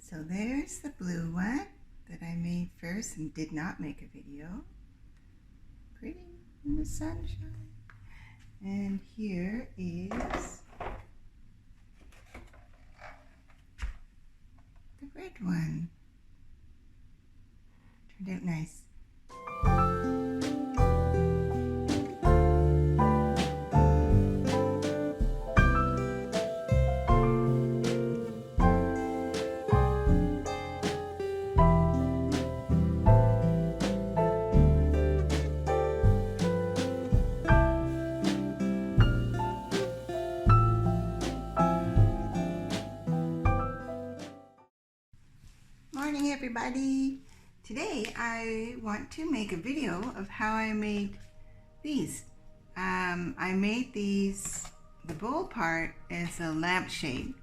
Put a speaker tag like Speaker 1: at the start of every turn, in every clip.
Speaker 1: So there's the blue one that I made first and did not make a video. Pretty in the sunshine. And here is the red one. Turned out nice. Morning everybody! Today I want to make a video of how I made these. I made these, the bowl part is a lampshade.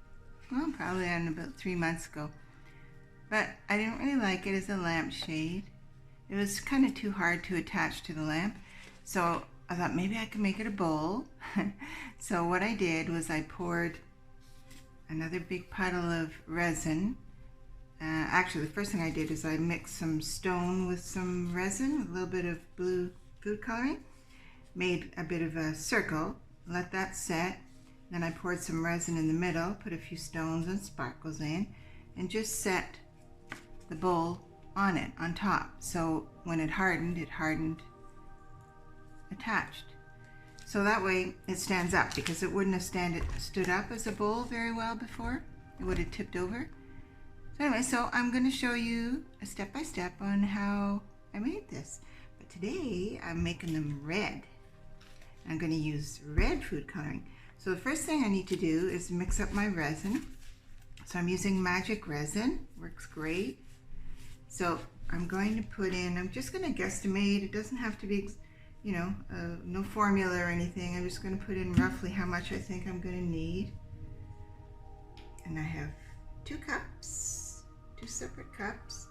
Speaker 1: Well, probably about 3 months ago. But I didn't really like it as a lampshade. It was kind of too hard to attach to the lamp. So I thought maybe I could make it a bowl. So what I did was I poured another big puddle of resin. Actually, the first thing I did is I mixed some stone with some resin, with a little bit of blue food coloring, made a bit of a circle, let that set, then I poured some resin in the middle, put a few stones and sparkles in, and just set the bowl on it, on top. So when it hardened attached. So that way it stands up, because it wouldn't have stood up as a bowl very well before. It would have tipped over. So anyway, so I'm going to show you a step-by-step on how I made this. But today I'm making them red. I'm going to use red food coloring. So the first thing I need to do is mix up my resin. So I'm using magic resin, works great. So I'm going to put in, I'm just going to guesstimate. It doesn't have to be, you know, no formula or anything. I'm just going to put in roughly how much I think I'm going to need. And I have 2 cups. 2 separate cups.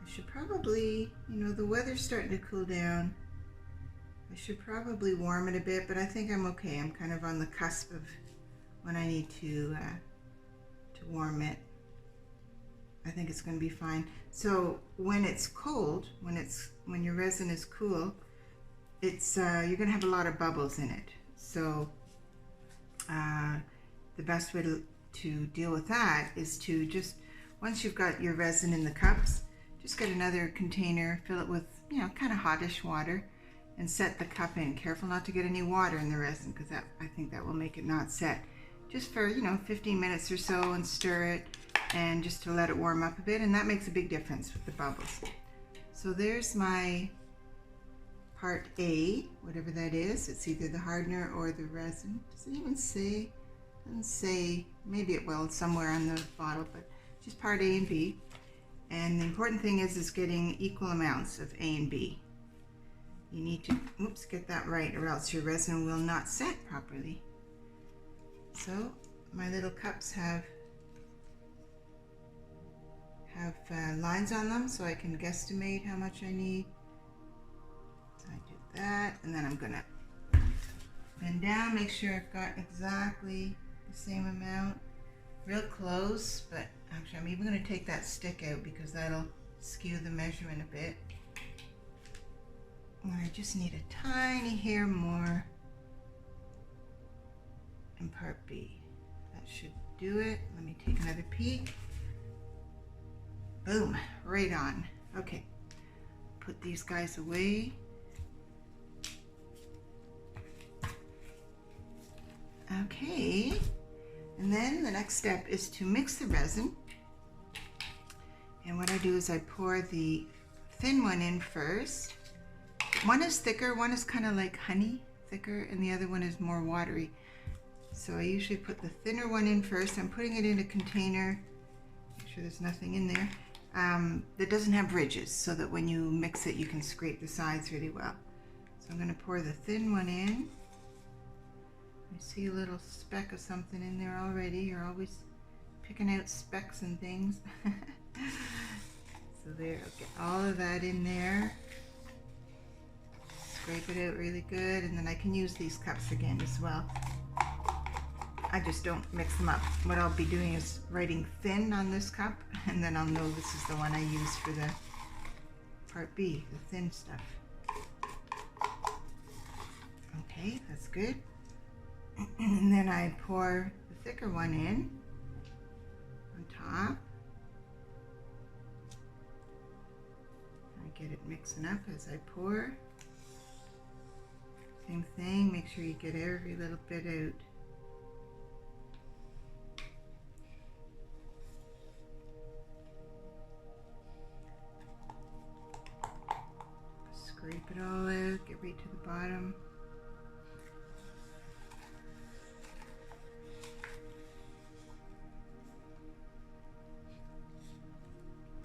Speaker 1: I should probably, you know, the weather's starting to cool down. I should probably warm it a bit, but I think I'm okay. I'm kind of on the cusp of when I need to warm it. I think it's going to be fine. So when it's cold, when your resin is cool, it's you're going to have a lot of bubbles in it. So the best way to deal with that is to just, once you've got your resin in the cups, just get another container, fill it with, you know, kind of hottish water, and set the cup in. Careful not to get any water in the resin, because I think that will make it not set. Just for, you know, 15 minutes or so, and stir it, and just to let it warm up a bit, and that makes a big difference with the bubbles. So there's my part A, whatever that is. It's either the hardener or the resin. Does it even say? It doesn't say. Maybe it will somewhere on the bottle, but just part A and B. And the important thing is getting equal amounts of A and B. You need to, oops, get that right, or else your resin will not set properly. So my little cups have lines on them, so I can guesstimate how much I need. So I do that, and then I'm gonna bend down, make sure I've got exactly the same amount. Real close, but actually I'm even going to take that stick out because that'll skew the measurement a bit. And I just need a tiny hair more in part B. That should do it. Let me take another peek. Boom, right on. Okay, put these guys away. Okay. And then the next step is to mix the resin. And what I do is I pour the thin one in first. One is thicker, one is kind of like honey, thicker, and the other one is more watery. So I usually put the thinner one in first. I'm putting it in a container, make sure there's nothing in there, that doesn't have ridges, so that when you mix it you can scrape the sides really well. So I'm going to pour the thin one in. I see a little speck of something in there already. You're always picking out specks and things. So there, I'll get all of that in there. Scrape it out really good, and then I can use these cups again as well. I just don't mix them up. What I'll be doing is writing thin on this cup, and then I'll know this is the one I use for the part B, the thin stuff. Okay, that's good. And then I pour the thicker one in on top. I get it mixing up as I pour. Same thing, make sure you get every little bit out. Scrape it all out, get right to the bottom.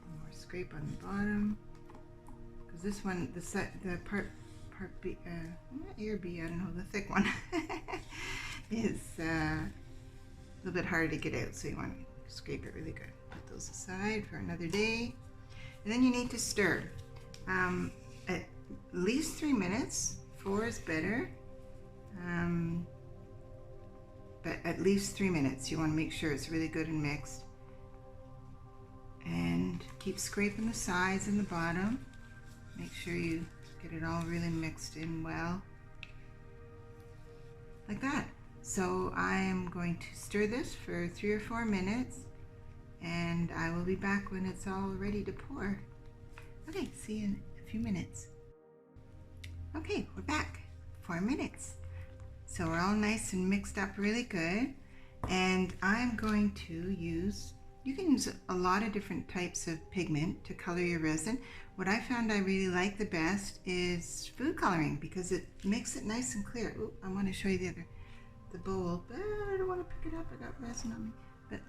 Speaker 1: More scrape on the bottom, because this one, the part B, not ear B, I don't know, the thick one is a little bit harder to get out, so you want to scrape it really good. Put those aside for another day, and then you need to stir. At least 3 minutes. 4 is better, but at least 3 minutes. You want to make sure it's really good and mixed, and keep scraping the sides and the bottom. Make sure you get it all really mixed in well, like that. So I'm going to stir this for 3 or 4 minutes, and I will be back when it's all ready to pour. Okay, see you in a few minutes. Okay, we're back. 4 minutes. So we're all nice and mixed up really good, and I'm going to use, you can use a lot of different types of pigment to color your resin. What I found I really like the best is food coloring, because it makes it nice and clear. Ooh, I want to show you the bowl, but I don't want to pick it up. I got resin on me. But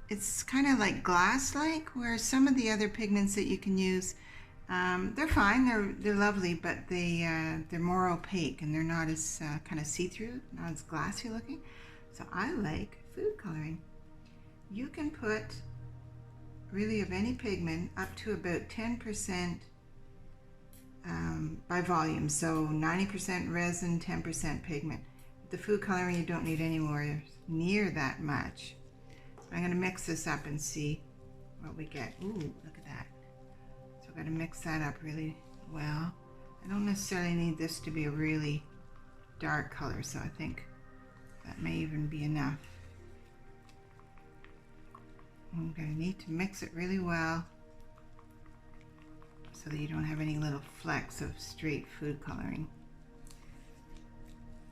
Speaker 1: it's kind of like glass-like, where some of the other pigments that you can use, they're fine, they're lovely, but they're more opaque, and they're not as kind of see-through, not as glassy looking. So I like food coloring. You can put really of any pigment up to about 10% by volume, so 90% resin, 10% pigment. With the food coloring, you don't need anywhere near that much. So I'm going to mix this up and see what we get. Ooh, look at that. So I've got to mix that up really well. I don't necessarily need this to be a really dark color, so I think that may even be enough. I'm going to need to mix it really well so that you don't have any little flecks of straight food coloring.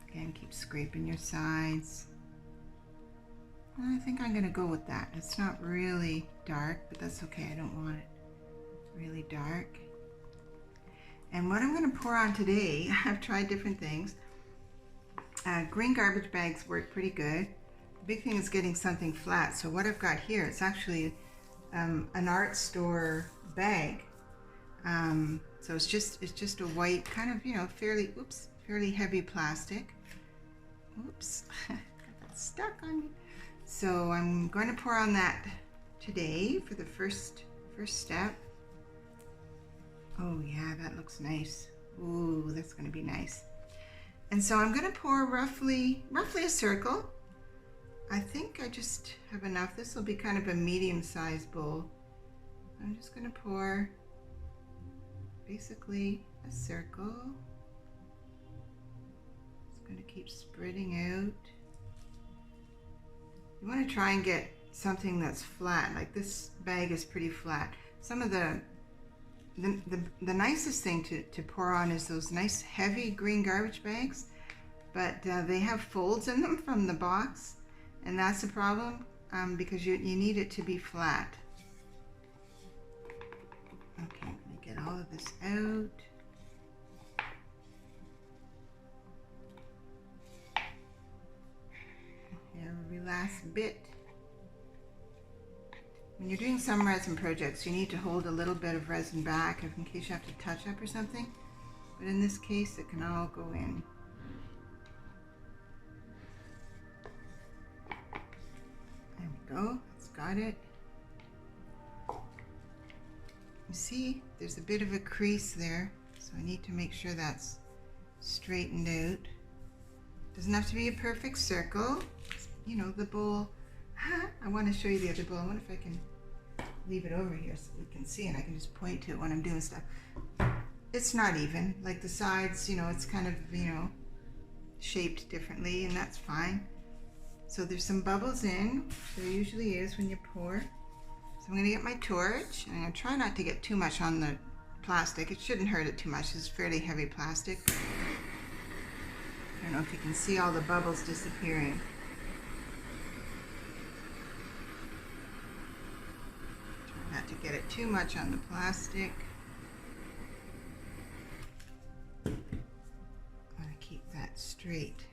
Speaker 1: Again, keep scraping your sides. I think I'm going to go with that. It's not really dark, but that's okay. I don't want it really dark. And what I'm going to pour on today, I've tried different things. Green garbage bags work pretty good. Big thing is getting something flat. So what I've got here, it's actually an art store bag. So it's just a white kind of, you know, fairly heavy plastic. Oops, got that stuck on me. So I'm going to pour on that today for the first step. Oh yeah, that looks nice. Ooh, that's going to be nice. And so I'm going to pour roughly a circle. I think I just have enough. This will be kind of a medium-sized bowl. I'm just going to pour basically a circle. It's going to keep spreading out. You want to try and get something that's flat. Like this bag is pretty flat. Some of the nicest thing to pour on is those nice heavy green garbage bags, but they have folds in them from the box. And that's the problem, because you need it to be flat. Okay, let me get all of this out. Every last bit. When you're doing some resin projects, you need to hold a little bit of resin back in case you have to touch up or something. But in this case, it can all go in. Go, it's got it. You see, there's a bit of a crease there, so I need to make sure that's straightened out. Doesn't have to be a perfect circle, you know, the bowl. I want to show you the other bowl. I wonder if I can leave it over here so we can see, and I can just point to it when I'm doing stuff. It's not even, like the sides, you know, it's kind of, you know, shaped differently, and that's fine. So there's some bubbles in, there usually is when you pour. So I'm gonna get my torch, and I'm gonna try not to get too much on the plastic. It shouldn't hurt it too much, it's fairly heavy plastic. I don't know if you can see all the bubbles disappearing. Try not to get it too much on the plastic. I want to keep that straight.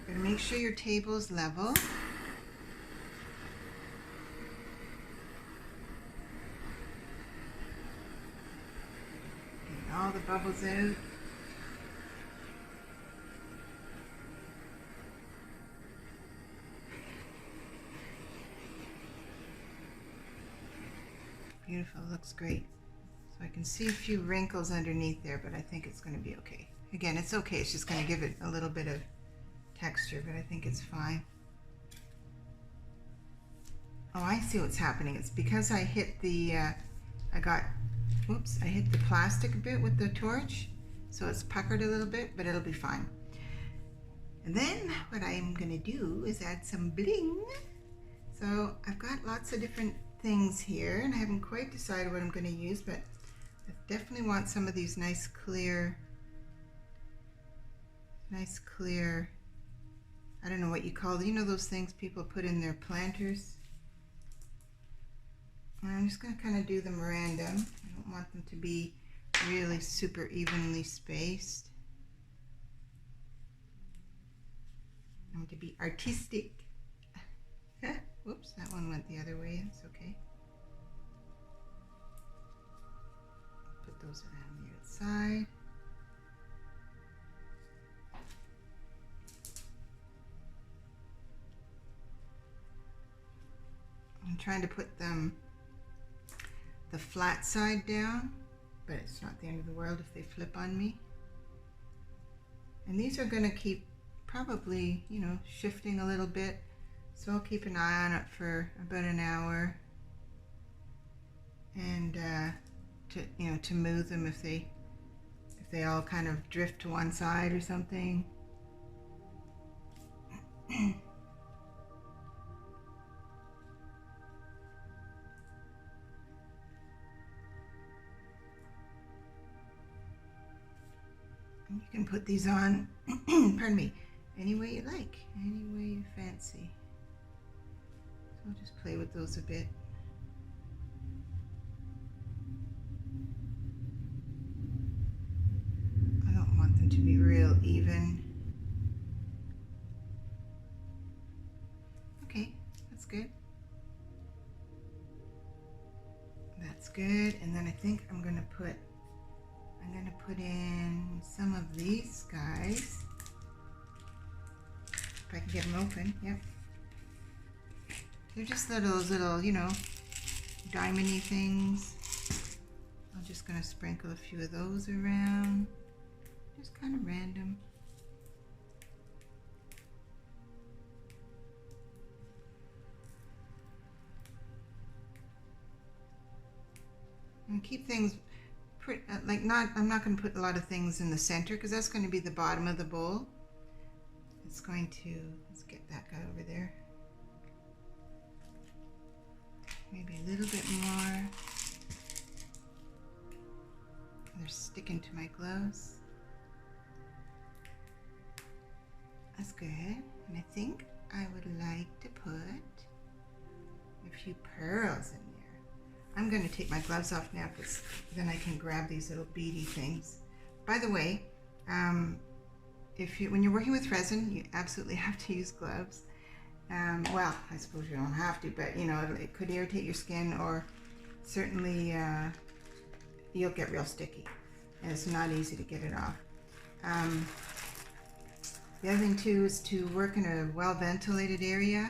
Speaker 1: Gotta make sure your table's level. Get all the bubbles out. Beautiful, looks great. So I can see a few wrinkles underneath there, but I think it's going to be okay. Again, it's okay, it's just going to give it a little bit of texture, but I think it's fine. Oh, I see what's happening. It's because I hit the, I hit the plastic a bit with the torch, so it's puckered a little bit, but it'll be fine. And then what I'm going to do is add some bling. So I've got lots of different things here, and I haven't quite decided what I'm going to use, but I definitely want some of these nice clear, I don't know what you call them, you know those things people put in their planters? And I'm just going to kind of do them random. I don't want them to be really super evenly spaced. I want to be artistic. Whoops, that one went the other way. It's okay. Put those around the outside. I'm trying to put them the flat side down, but it's not the end of the world if they flip on me. And these are going to keep probably, you know, shifting a little bit. So I'll keep an eye on it for about an hour, and to move them if they all kind of drift to one side or something. You can put these on, pardon me, any way you like, any way you fancy. So I'll just play with those a bit. I don't want them to be real even. Okay, that's good. That's good, and then I think I'm gonna put in some of these guys. If I can get them open, yep. They're just little, you know, diamond-y things. I'm just gonna sprinkle a few of those around. Just kind of random. And keep things I'm not going to put a lot of things in the center because that's going to be the bottom of the bowl. It's going to, let's get that guy over there. Maybe a little bit more. They're sticking to my gloves. That's good. And I think I would like to put a few pearls in there. I'm going to take my gloves off now because then I can grab these little beady things. By the way, when you're working with resin, you absolutely have to use gloves. Well, I suppose you don't have to, but you know, it could irritate your skin, or certainly you'll get real sticky, and it's not easy to get it off. The other thing too is to work in a well-ventilated area.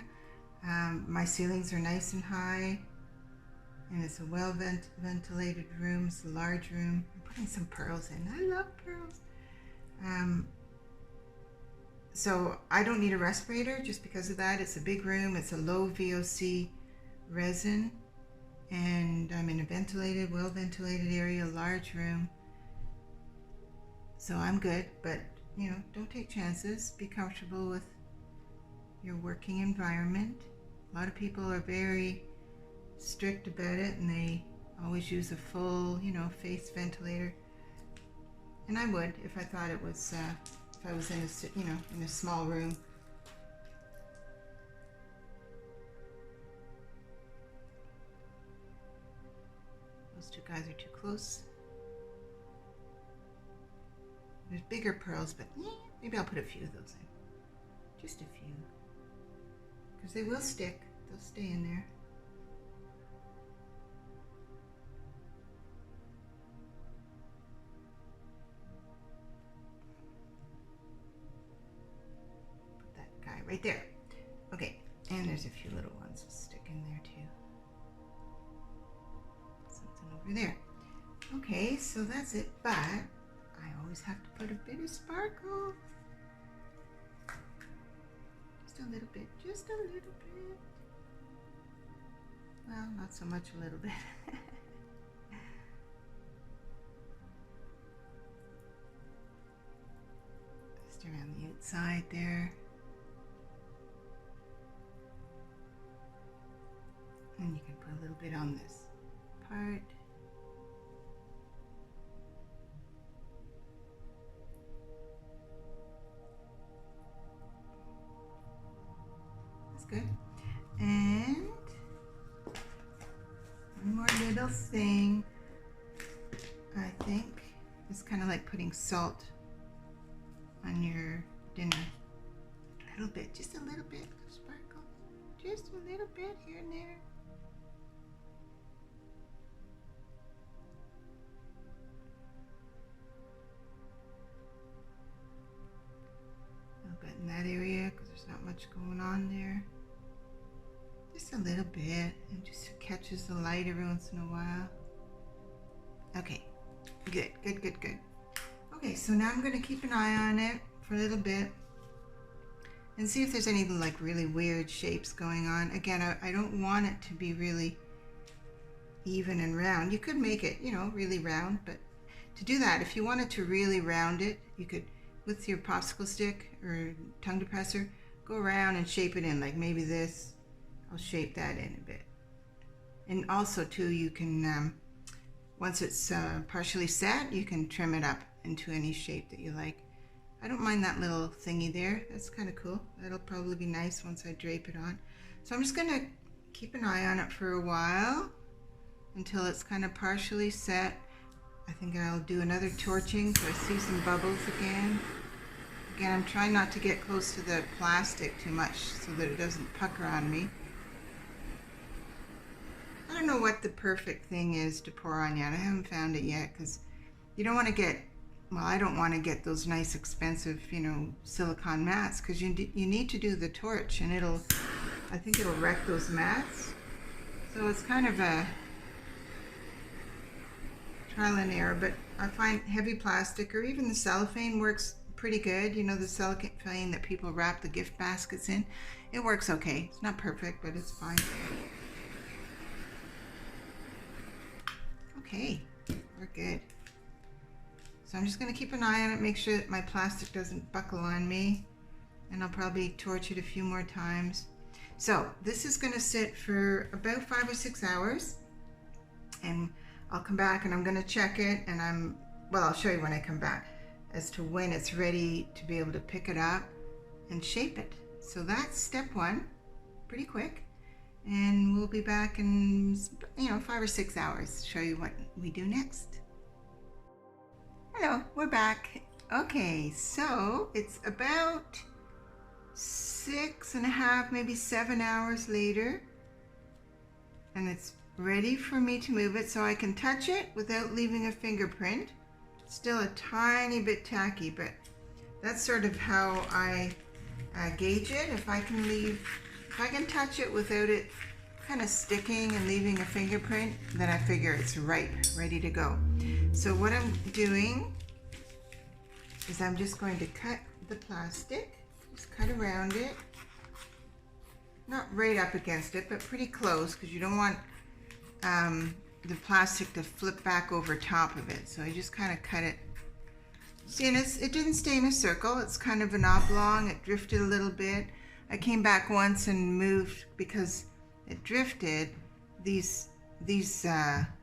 Speaker 1: My ceilings are nice and high, and it's a well-ventilated room. It's a large room. I'm putting some pearls in. I love pearls. So I don't need a respirator just because of that. It's a big room. It's a low VOC resin, and I'm in a ventilated, well ventilated area, large room. So I'm good, but you know, don't take chances. Be comfortable with your working environment. A lot of people are very strict about it, and they always use a full, you know, face ventilator. And I would if I thought it was, if I was in a, you know, in a small room. Those two guys are too close. There's bigger pearls, but maybe I'll put a few of those in. Just a few. Because they will stick. They'll stay in there. Put that guy right there. Okay, and there's a few little ones that stick in there too. Something over there. Okay, so that's it, but I always have to put a bit of sparkle. Just a little bit, just a little bit. Well, not so much a little bit. Just around the outside there. And you can put a little bit on this part. That's good. And one more little thing, I think. It's kind of like putting salt on your dinner. A little bit, just a little bit of sparkle. Just a little bit here and there. A little bit in that area because there's not much going on there. Just a little bit, and just catches the light every once in a while. Okay, good, good, good, good. Okay, so now I'm going to keep an eye on it for a little bit and see if there's any like really weird shapes going on. Again, I don't want it to be really even and round. You could make it, you know, really round, but to do that, if you wanted to really round it, you could, with your popsicle stick or tongue depressor, go around and shape it in, like maybe this. I'll shape that in a bit. And also too, you can, once it's partially set, you can trim it up into any shape that you like. I don't mind that little thingy there. That's kind of cool. That'll probably be nice once I drape it on. So I'm just gonna keep an eye on it for a while until it's kind of partially set. I think I'll do another torching so I see some bubbles again. Again, I'm trying not to get close to the plastic too much so that it doesn't pucker on me. I don't know what the perfect thing is to pour on yet. I haven't found it yet because you don't want to get, well, I don't want to get those nice expensive, you know, silicone mats because you need to do the torch and I think it'll wreck those mats. So it's kind of a trial and error, but I find heavy plastic or even the cellophane works pretty good. You know, the cellophane that people wrap the gift baskets in, it works okay. It's not perfect, but it's fine. Okay, we're good. So I'm just going to keep an eye on it, make sure that my plastic doesn't buckle on me, and I'll probably torch it a few more times. So this is going to sit for about 5 or 6 hours, and I'll come back and I'm going to check it, and I'll show you when I come back as to when it's ready to be able to pick it up and shape it. So that's step one, pretty quick. And we'll be back in, 5 or 6 hours to show you what we do next. Hello, we're back. Okay, so it's about 6.5, maybe 7 hours later, and it's ready for me to move it so I can touch it without leaving a fingerprint. Still a tiny bit tacky, but that's sort of how I gauge it. If I can touch it without it kind of sticking and leaving a fingerprint, then I figure it's ripe, ready to go. So what I'm doing is I'm just going to cut the plastic, just cut around it. Not right up against it, but pretty close, because you don't want the plastic to flip back over top of it. So I just kind of cut it. See, and it didn't stay in a circle. It's kind of an oblong. It drifted a little bit. I came back once and moved because it drifted. These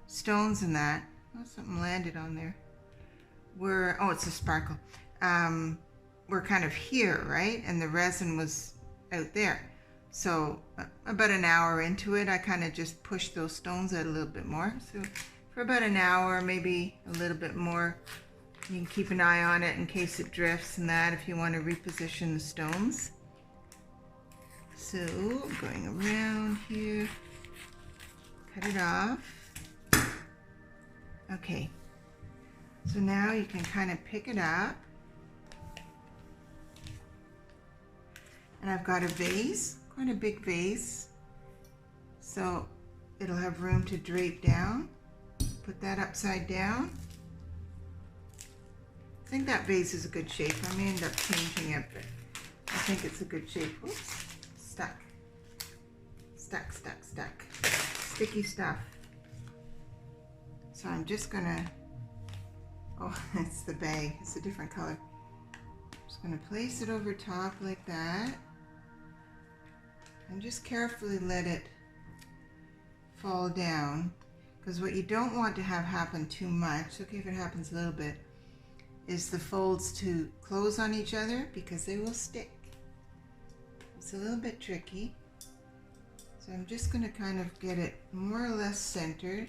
Speaker 1: stones and that. Oh, something landed on there. Oh, it's a sparkle. We're kind of here, right? And the resin was out there. So about an hour into it, I kind of just pushed those stones out a little bit more. So for about an hour, maybe a little bit more. You can keep an eye on it in case it drifts and that, if you want to reposition the stones. So going around here, cut it off. Okay, so now you can kind of pick it up. And I've got a vase, quite a big vase, so it'll have room to drape down. Put that upside down. I think that vase is a good shape. I may end up changing it, but I think it's a good shape. Oops, stuck. Stuck, stuck, stuck. Sticky stuff. So I'm just gonna, oh, it's the bag, it's a different color. Just gonna place it over top like that. And just carefully let it fall down, because what you don't want to have happen too much, okay if it happens a little bit, is the folds to close on each other, because they will stick. It's a little bit tricky. So I'm just going to kind of get it more or less centered.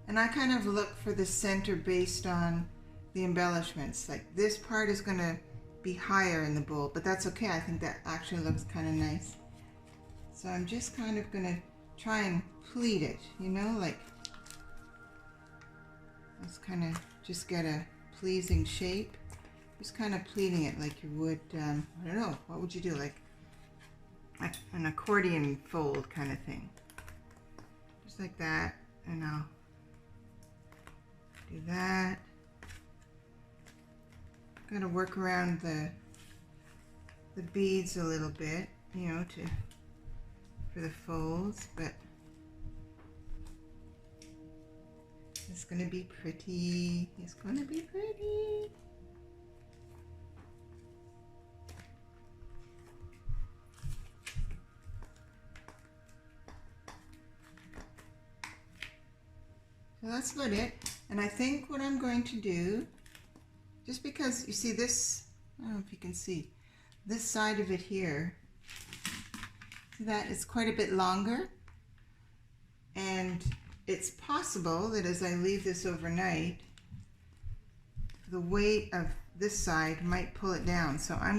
Speaker 1: And I kind of look for the center based on the embellishments. Like this part is going to be higher in the bowl, but that's okay. I think that actually looks kind of nice. So I'm just kind of going to try and pleat it, you know, like let's kind of just get a pleasing shape. Just kind of pleating it like you would, I don't know, what would you do, like an accordion fold kind of thing. Just like that, and I'll do that. Gotta work around the beads a little bit, you know, for the folds, but it's gonna be pretty. It's gonna be pretty. So that's about it. And I think what I'm going to do, just because you see this, I don't know if you can see, this side of it here, see that it's quite a bit longer, and it's possible that as I leave this overnight, the weight of this side might pull it down. So I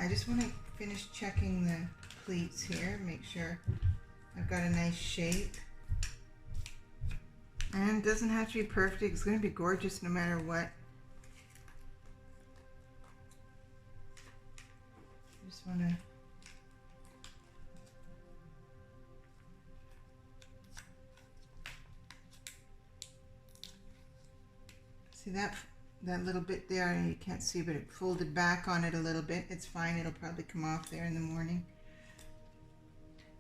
Speaker 1: just want to finish checking the pleats here, make sure I've got a nice shape. And it doesn't have to be perfect, it's going to be gorgeous no matter what. Just want to see that little bit there, and you can't see, but it folded back on it a little bit. It's fine, it'll probably come off there in the morning.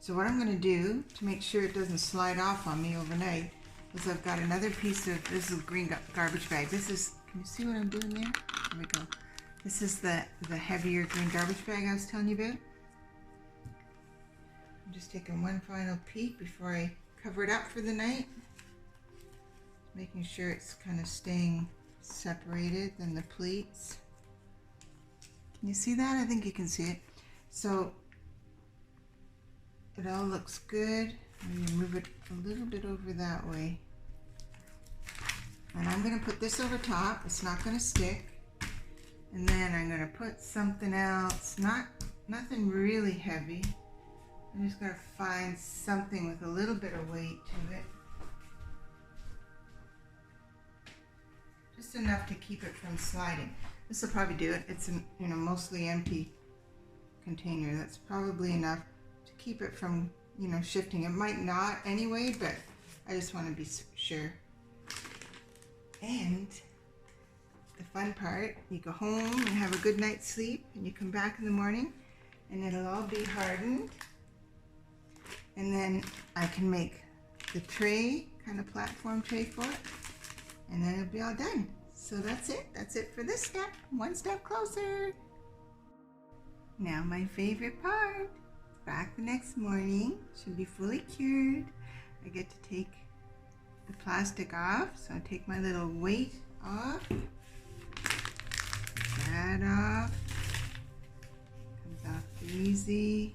Speaker 1: So what I'm going to do to make sure it doesn't slide off on me overnight is I've got another piece of, this is a green garbage bag. This is, can you see what I'm doing there? There we go. This is the heavier green garbage bag I was telling you about. I'm just taking one final peek before I cover it up for the night. Making sure it's kind of staying separated than the pleats. Can you see that? I think you can see it. So it all looks good. I'm going to move it a little bit over that way. And I'm going to put this over top. It's not going to stick. And then I'm going to put something else, nothing really heavy. I'm just going to find something with a little bit of weight to it. Just enough to keep it from sliding. This will probably do it. It's a mostly empty container. That's probably enough to keep it from shifting. It might not anyway, but I just want to be sure. And the fun part, you go home and have a good night's sleep, and you come back in the morning and it'll all be hardened. And then I can make the tray, kind of platform tray for it, and then it'll be all done. So that's it. That's it for this step. One step closer. Now my favorite part. Back the next morning, should be fully cured. I get to take the plastic off, so I take my little weight off. That off. Comes off easy.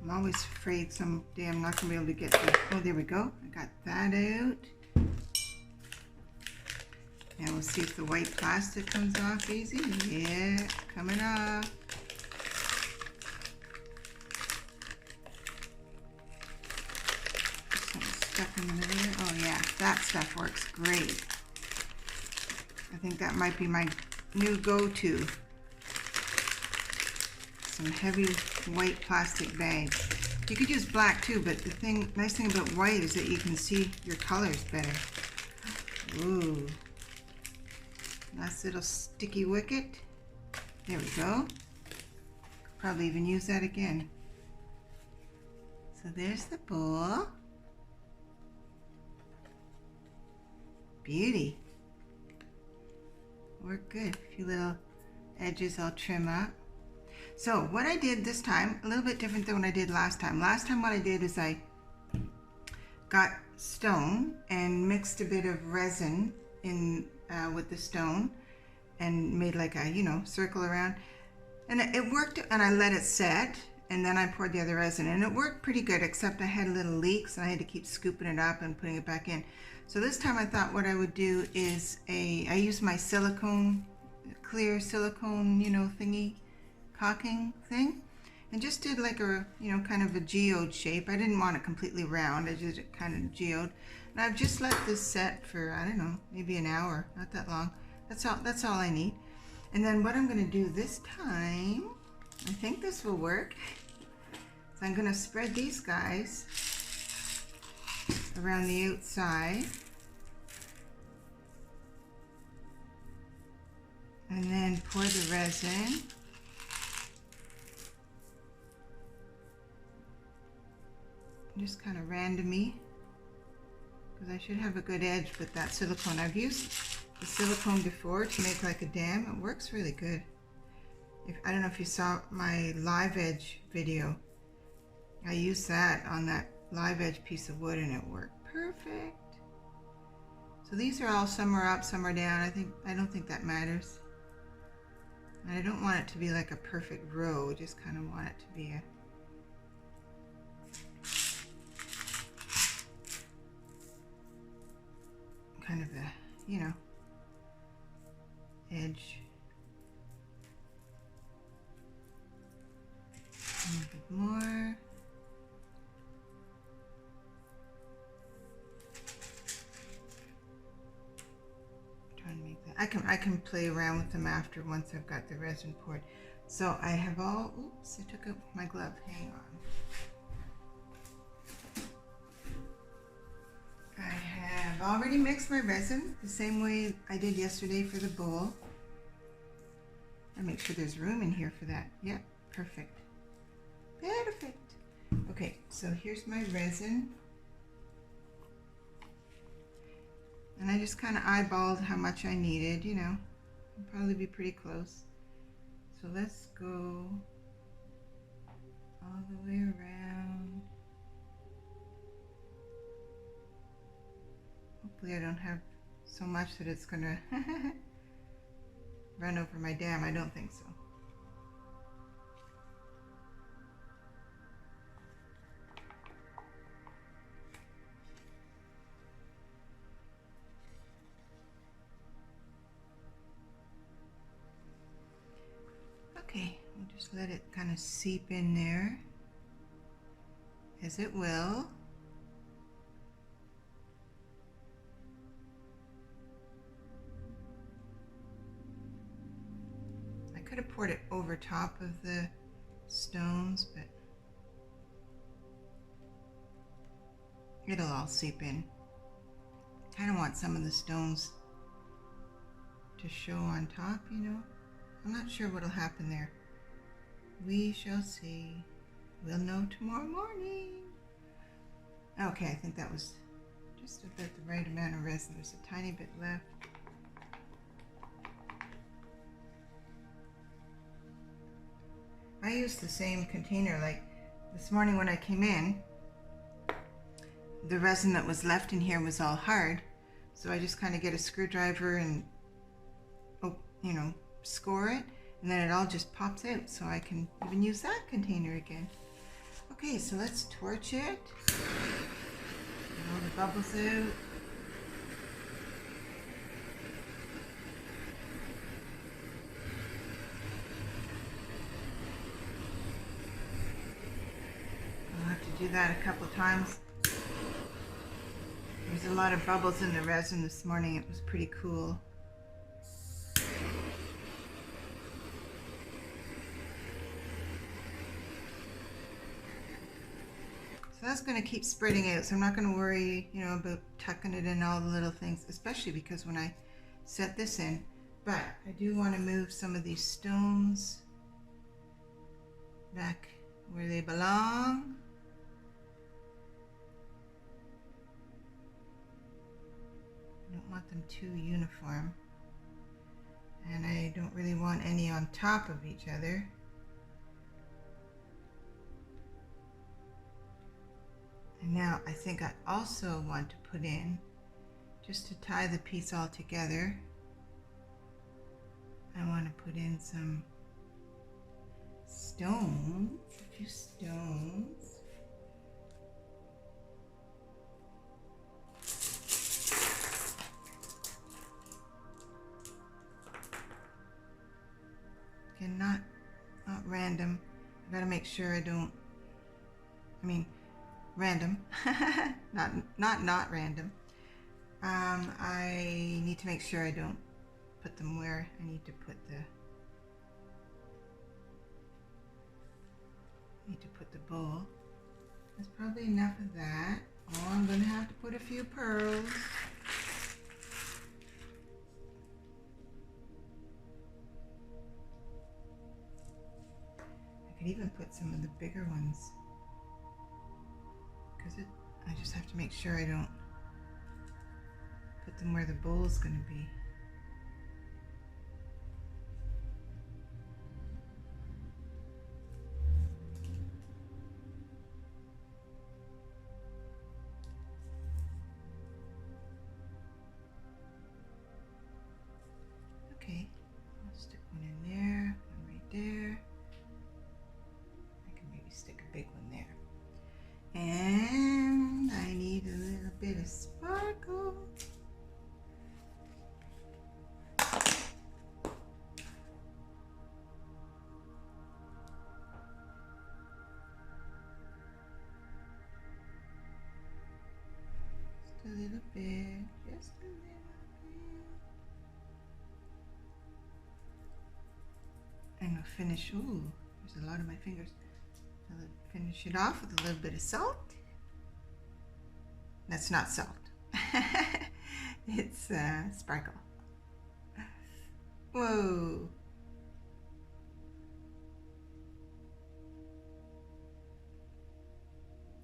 Speaker 1: I'm always afraid someday I'm not going to be able to get the, oh, there we go. I got that out. Now we'll see if the white plastic comes off easy. Yeah, coming off. Some stuff in the middle there. Oh yeah, that stuff works great. I think that might be my new go-to. Some heavy white plastic bags. You could use black too, but the nice thing about white is that you can see your colors better. Ooh. Nice little sticky wicket. There we go. Probably even use that again. So there's the bowl. Beauty. Work good. A few little edges I'll trim up. So what I did this time, a little bit different than what I did last time. Last time what I did is I got stone and mixed a bit of resin in with the stone and made like a, you know, circle around. And it worked, and I let it set, and then I poured the other resin, and it worked pretty good, except I had little leaks and I had to keep scooping it up and putting it back in. So this time I thought what I would do is I used my silicone, clear silicone, you know, thingy, caulking thing, and just did like a, you know, kind of a geode shape. I didn't want it completely round. I did it kind of geode, and I've just let this set for, I don't know, maybe an hour, not that long. That's all I need. And then what I'm going to do this time, I think this will work. So I'm going to spread these guys around the outside, and then pour the resin. Just kind of randomly, because I should have a good edge with that silicone. I've used the silicone before to make like a dam. It works really good. I don't know if you saw my live edge video. I used that on that live edge piece of wood and it worked perfect. So these are all, some are up, some are down. I don't think that matters. And I don't want it to be like a perfect row. I just kind of want it to be a kind of a, you know, edge. A little bit more. Trying to make that. I can play around with them after, once I've got the resin poured. So I have all, oops, I took out my glove, hang on. I have already mixed my resin the same way I did yesterday for the bowl. I make sure there's room in here for that. Yep, perfect. Perfect. Okay, so here's my resin. And I just kind of eyeballed how much I needed, you know. I'll probably be pretty close. So let's go all the way around. Hopefully I don't have so much that it's gonna run over my dam. I don't think so. Okay, we'll just let it kind of seep in there, as it will. I could have poured it over top of the stones, but It'll all seep in. Kind of want some of the stones to show on top, you know. I'm not sure what'll happen there. We shall see. We'll know tomorrow morning. Okay, I think that was just about the right amount of resin. There's a tiny bit left. I used the same container. Like this morning when I came in, the resin that was left in here was all hard. So I just kind of get a screwdriver and, you know, score it. And then it all just pops out. So I can even use that container again. Okay, so let's torch it. Get all the bubbles out. I'll have to do that a couple times. There's a lot of bubbles in the resin this morning. It was pretty cool. So that's going to keep spreading out. So I'm not going to worry, you know, about tucking it in all the little things, especially because when I set this in. But I do want to move some of these stones back where they belong. I don't want them too uniform, and I don't really want any on top of each other. And now I think I also want to put in, just to tie the piece all together, I want to put in some stones, a few stones. Again, not random. I gotta make sure I don't, random, not random. I need to make sure I don't put them where I need to put the bowl. That's probably enough of that. Oh, I'm gonna have to put a few pearls. I could even put some of the bigger ones, because I just have to make sure I don't put them where the bowl's going to be. Okay, I'll stick one in there, one right there. I can maybe stick a big one there. And I need a little bit of sparkle. Just a little bit, just a little bit. And I'll finish, ooh, there's a lot of my fingers. I'll finish it off with a little bit of salt. That's not salt. It's sparkle. Whoa.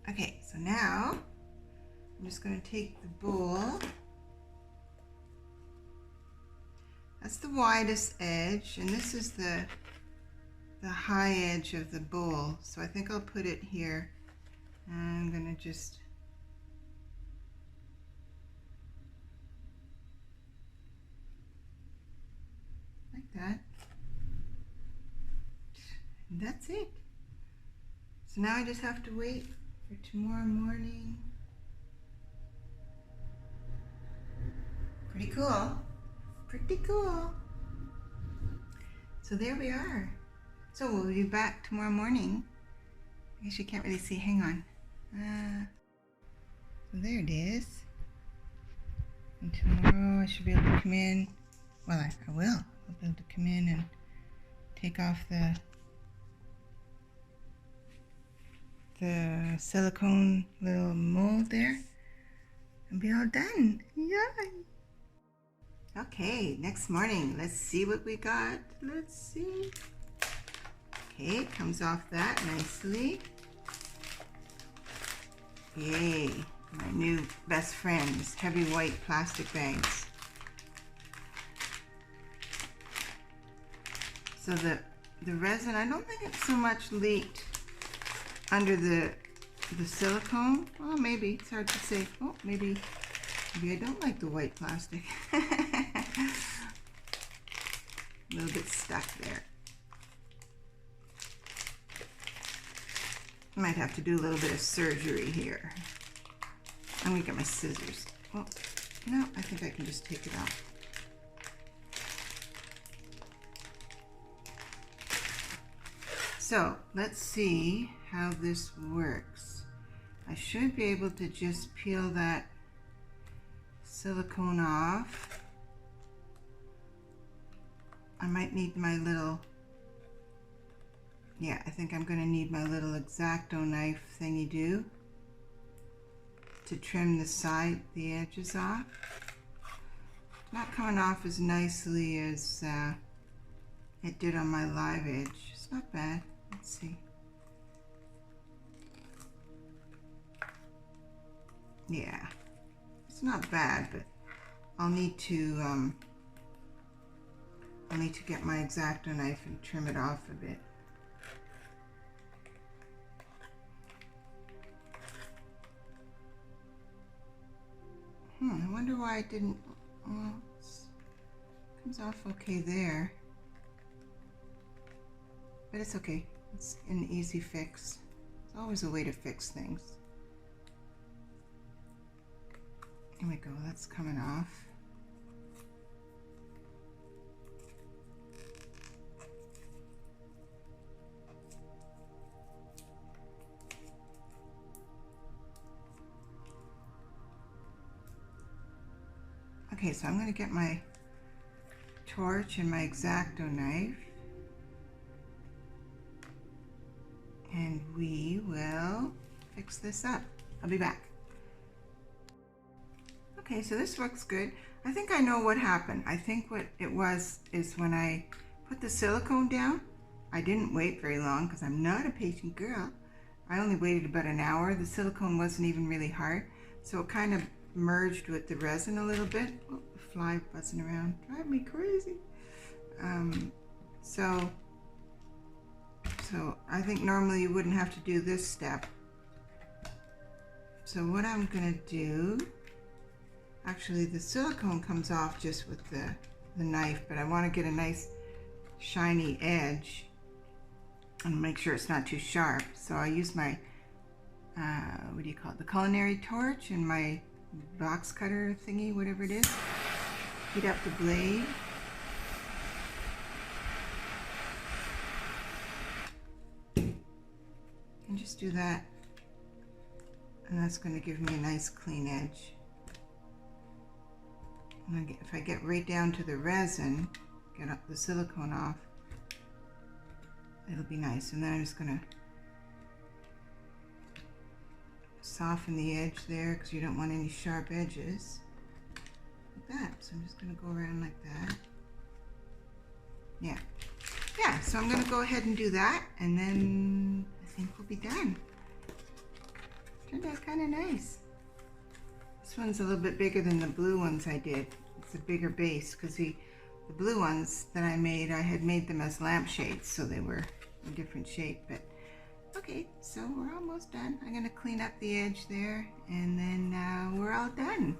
Speaker 1: Okay, so now I'm just going to take the bowl. That's the widest edge, and this is the high edge of the bowl. So I think I'll put it here. I'm going to just like that. And that's it. So now I just have to wait for tomorrow morning. Pretty cool. Pretty cool. So there we are. So we'll be back tomorrow morning. I guess you can't really see. Hang on. So there it is. And tomorrow I should be able to come in. Well, I will. I'll be able to come in and take off the silicone little mold there. and be all done. Yay! Okay, next morning, let's see what we got. Let's see. Okay, it comes off that nicely. Yay, my new best friends, heavy white plastic bags. So the resin, I don't think it's so much leaked under the silicone. Oh, maybe, it's hard to say. Oh, maybe I don't like the white plastic. A little bit stuck there. I might have to do a little bit of surgery here. I'm gonna get my scissors. Well, no, I think I can just take it off. So let's see how this works. I should be able to just peel that silicone off. I might need my little, yeah, I think I'm gonna need my little X-Acto knife thingy-do to trim the edges off. Not coming off as nicely as it did on my live edge. It's not bad. Let's see. Yeah, it's not bad, but I'll need to get my X-Acto knife and trim it off a bit. I wonder why it didn't. Well, it comes off okay there, but it's okay. It's an easy fix. There's always a way to fix things. Here we go, that's coming off. Okay, so I'm going to get my torch and my X-Acto knife, and we will fix this up. I'll be back. Okay, so this looks good. I think I know what happened. I think what it was is when I put the silicone down, I didn't wait very long because I'm not a patient girl. I only waited about an hour. The silicone wasn't even really hard, so it kind of merged with the resin a little bit. Oh, the fly buzzing around, drive me crazy. So I think normally you wouldn't have to do this step. So what I'm gonna do, actually the silicone comes off just with the knife, but I want to get a nice shiny edge and make sure it's not too sharp. So I use my, what do you call it, the culinary torch and my box cutter thingy, whatever it is. Heat up the blade. And just do that. And that's going to give me a nice clean edge. And if I get right down to the resin, get up the silicone off, it'll be nice. And then I'm just going to soften the edge there because you don't want any sharp edges. Like that. So I'm just going to go around like that. Yeah. Yeah, so I'm going to go ahead and do that, and then I think we'll be done. Turned out kind of nice. This one's a little bit bigger than the blue ones I did. It's a bigger base because the blue ones that I had made them as lampshades, so they were a different shape. But okay, so we're almost done. I'm going to clean up the edge there, and then we're all done.